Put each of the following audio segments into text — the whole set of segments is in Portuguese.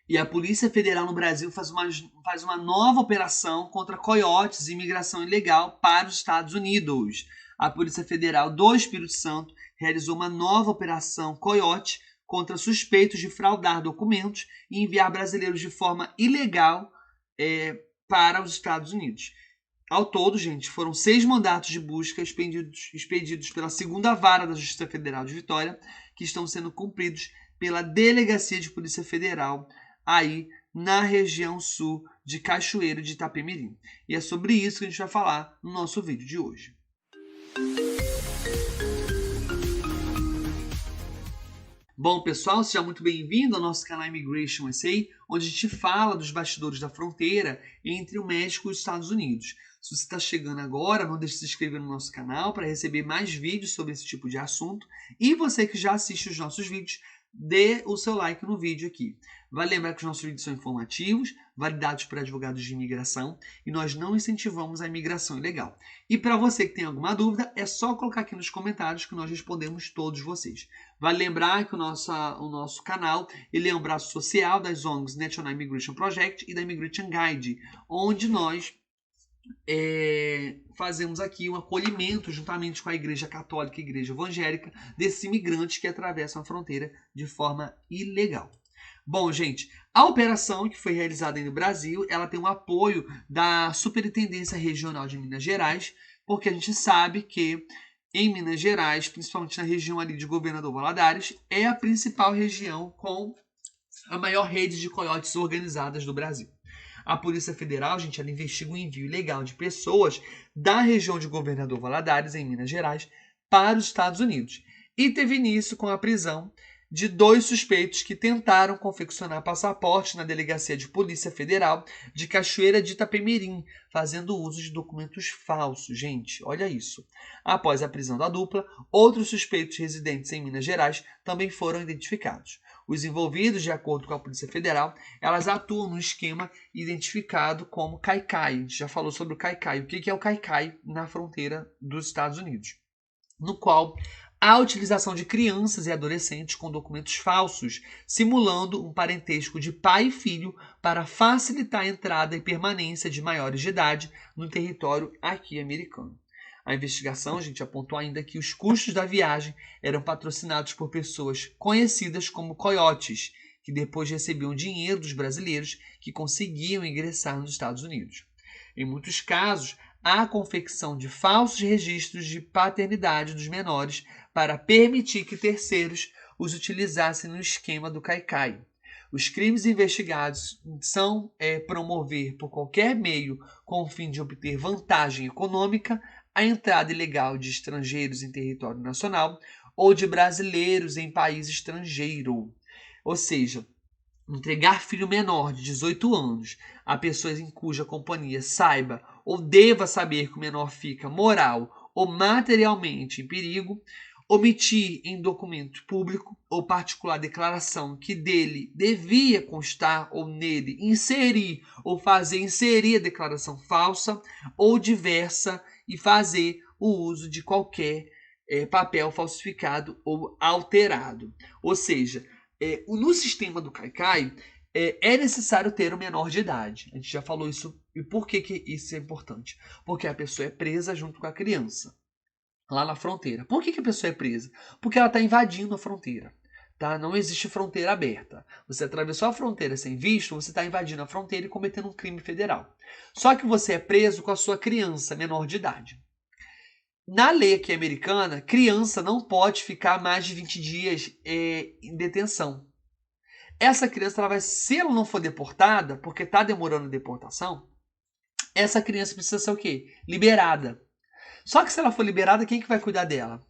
E a Polícia Federal no Brasil faz uma nova operação contra coiotes e imigração ilegal para os Estados Unidos. A Polícia Federal do Espírito Santo realizou uma nova operação coiote contra suspeitos de fraudar documentos e enviar brasileiros de forma ilegal para os Estados Unidos. Ao todo, gente, foram 6 mandatos de busca expedidos pela 2ª Vara da Justiça Federal de Vitória, que estão sendo cumpridos pela Delegacia de Polícia Federal aí na região sul de Cachoeiro de Itapemirim. E é sobre isso que a gente vai falar no nosso vídeo de hoje. Bom, pessoal, seja muito bem-vindo ao nosso canal Immigration SA, onde a gente fala dos bastidores da fronteira entre o México e os Estados Unidos. Se você está chegando agora, não deixe de se inscrever no nosso canal para receber mais vídeos sobre esse tipo de assunto. E você que já assiste os nossos vídeos, dê o seu like no vídeo aqui. Vale lembrar que os nossos vídeos são informativos, validados por advogados de imigração, e nós não incentivamos a imigração ilegal. E para você que tem alguma dúvida, é só colocar aqui nos comentários que nós respondemos todos vocês. Vale lembrar que o nosso canal ele é um braço social das ONGs National Immigration Project e da Immigration Guide, onde nós fazemos aqui um acolhimento juntamente com a Igreja Católica e a Igreja Evangélica desses imigrantes que atravessam a fronteira de forma ilegal. Bom, gente, a operação que foi realizada aí no Brasil, ela tem um apoio da Superintendência Regional de Minas Gerais, porque a gente sabe que em Minas Gerais, principalmente na região ali de Governador Valadares, é a principal região com a maior rede de coiotes organizadas do Brasil. A Polícia Federal, gente, ela investiga o envio ilegal de pessoas da região de Governador Valadares, em Minas Gerais, para os Estados Unidos. E teve início com a prisão de 2 suspeitos que tentaram confeccionar passaporte na Delegacia de Polícia Federal de Cachoeira de Itapemirim, fazendo uso de documentos falsos. Gente, olha isso. Após a prisão da dupla, outros suspeitos residentes em Minas Gerais também foram identificados. Os envolvidos, de acordo com a Polícia Federal, elas atuam no esquema identificado como Caicai. A gente já falou sobre o Caicai. O que é o Caicai na fronteira dos Estados Unidos? No qual a utilização de crianças e adolescentes com documentos falsos, simulando um parentesco de pai e filho para facilitar a entrada e permanência de maiores de idade no território aqui americano. A investigação, gente, apontou ainda que os custos da viagem eram patrocinados por pessoas conhecidas como coiotes, que depois recebiam dinheiro dos brasileiros que conseguiam ingressar nos Estados Unidos. Em muitos casos, há a confecção de falsos registros de paternidade dos menores para permitir que terceiros os utilizassem no esquema do Caicai. Os crimes investigados são promover por qualquer meio com o fim de obter vantagem econômica a entrada ilegal de estrangeiros em território nacional ou de brasileiros em país estrangeiro. Ou seja, entregar filho menor de 18 anos a pessoas em cuja companhia saiba ou deva saber que o menor fica moral ou materialmente em perigo, omitir em documento público ou particular declaração que dele devia constar ou nele inserir ou fazer inserir a declaração falsa ou diversa e fazer o uso de qualquer papel falsificado ou alterado. Ou seja, no sistema do Caicai, é necessário ter um menor de idade. A gente já falou isso. E por que isso é importante? Porque a pessoa é presa junto com a criança, lá na fronteira. Por que a pessoa é presa? Porque ela está invadindo a fronteira. Tá? Não existe fronteira aberta. Você atravessou a fronteira sem visto, você está invadindo a fronteira e cometendo um crime federal. Só que você é preso com a sua criança menor de idade. Na lei aqui americana, criança não pode ficar mais de 20 dias em detenção. Essa criança, se ela não for deportada, porque está demorando a deportação, essa criança precisa ser o quê? Liberada. Só que se ela for liberada, quem que vai cuidar dela?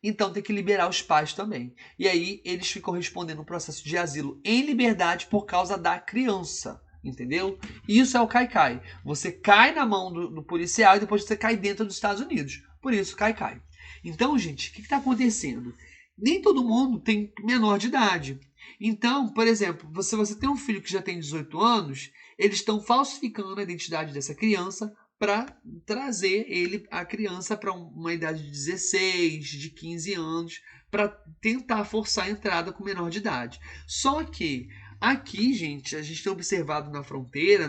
Então tem que liberar os pais também. E aí eles ficam respondendo um processo de asilo em liberdade por causa da criança. Entendeu? Isso é o Caicai. Você cai na mão do policial e depois você cai dentro dos Estados Unidos. Por isso, Caicai. Então, gente, o que está acontecendo? Nem todo mundo tem menor de idade. Então, por exemplo, se você tem um filho que já tem 18 anos, eles estão falsificando a identidade dessa criança para trazer a criança para uma idade de 16, de 15 anos, para tentar forçar a entrada com menor de idade. Só que Aqui, gente, a gente tem observado na fronteira,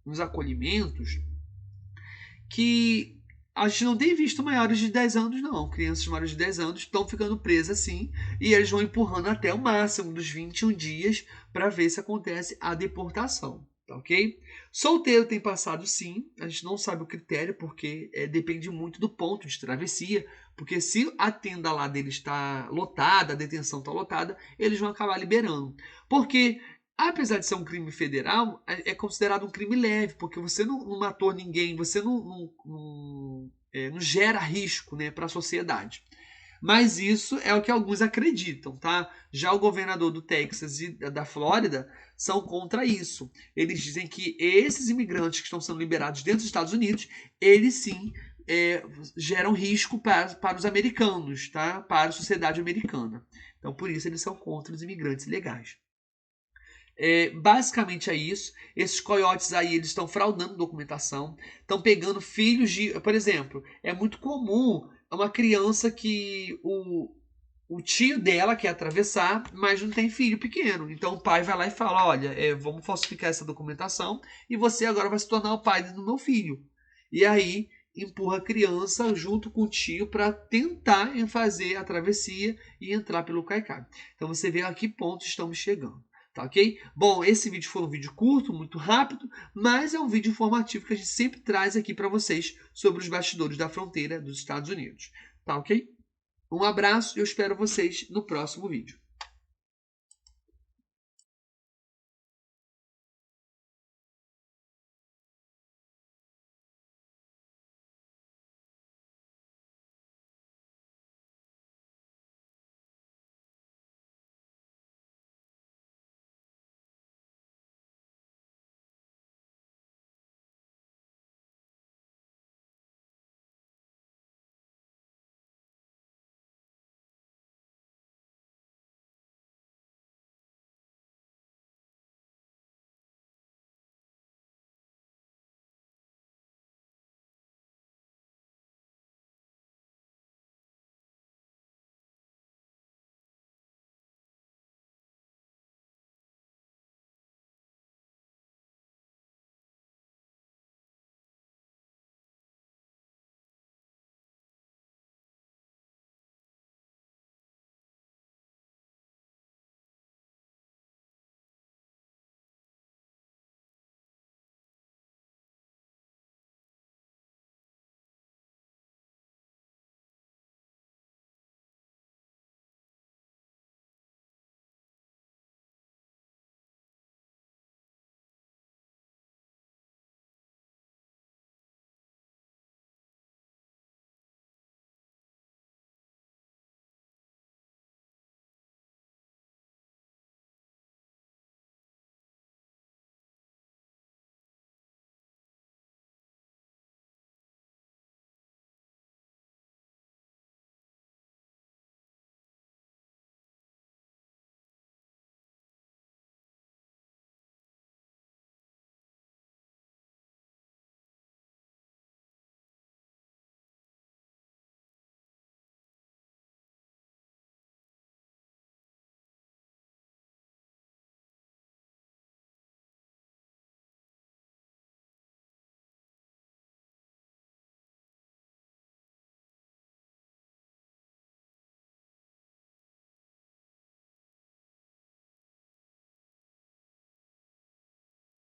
nos acolhimentos, que a gente não tem visto maiores de 10 anos, não. Crianças maiores de 10 anos estão ficando presas, sim, e eles vão empurrando até o máximo dos 21 dias para ver se acontece a deportação. Tá ok? Solteiro tem passado, sim. A gente não sabe o critério, porque depende muito do ponto de travessia. Porque se a tenda lá deles está lotada, a detenção está lotada, eles vão acabar liberando. Porque, apesar de ser um crime federal, é considerado um crime leve, porque você não matou ninguém, você não gera risco, né, para a sociedade. Mas isso é o que alguns acreditam, tá? Já o governador do Texas e da Flórida são contra isso. Eles dizem que esses imigrantes que estão sendo liberados dentro dos Estados Unidos, eles sim geram risco para os americanos, tá? Para a sociedade americana. Então, por isso, eles são contra os imigrantes ilegais. Basicamente é isso. Esses coiotes aí, eles estão fraudando documentação, estão pegando filhos de... Por exemplo, é muito comum uma criança que o tio dela quer atravessar, mas não tem filho pequeno. Então o pai vai lá e fala, olha, vamos falsificar essa documentação e você agora vai se tornar o pai do meu filho. E aí empurra a criança junto com o tio para tentar fazer a travessia e entrar pelo Caicai. Então você vê a que ponto estamos chegando. Tá ok? Bom, esse vídeo foi um vídeo curto, muito rápido, mas é um vídeo informativo que a gente sempre traz aqui para vocês sobre os bastidores da fronteira dos Estados Unidos. Tá ok? Um abraço e eu espero vocês no próximo vídeo.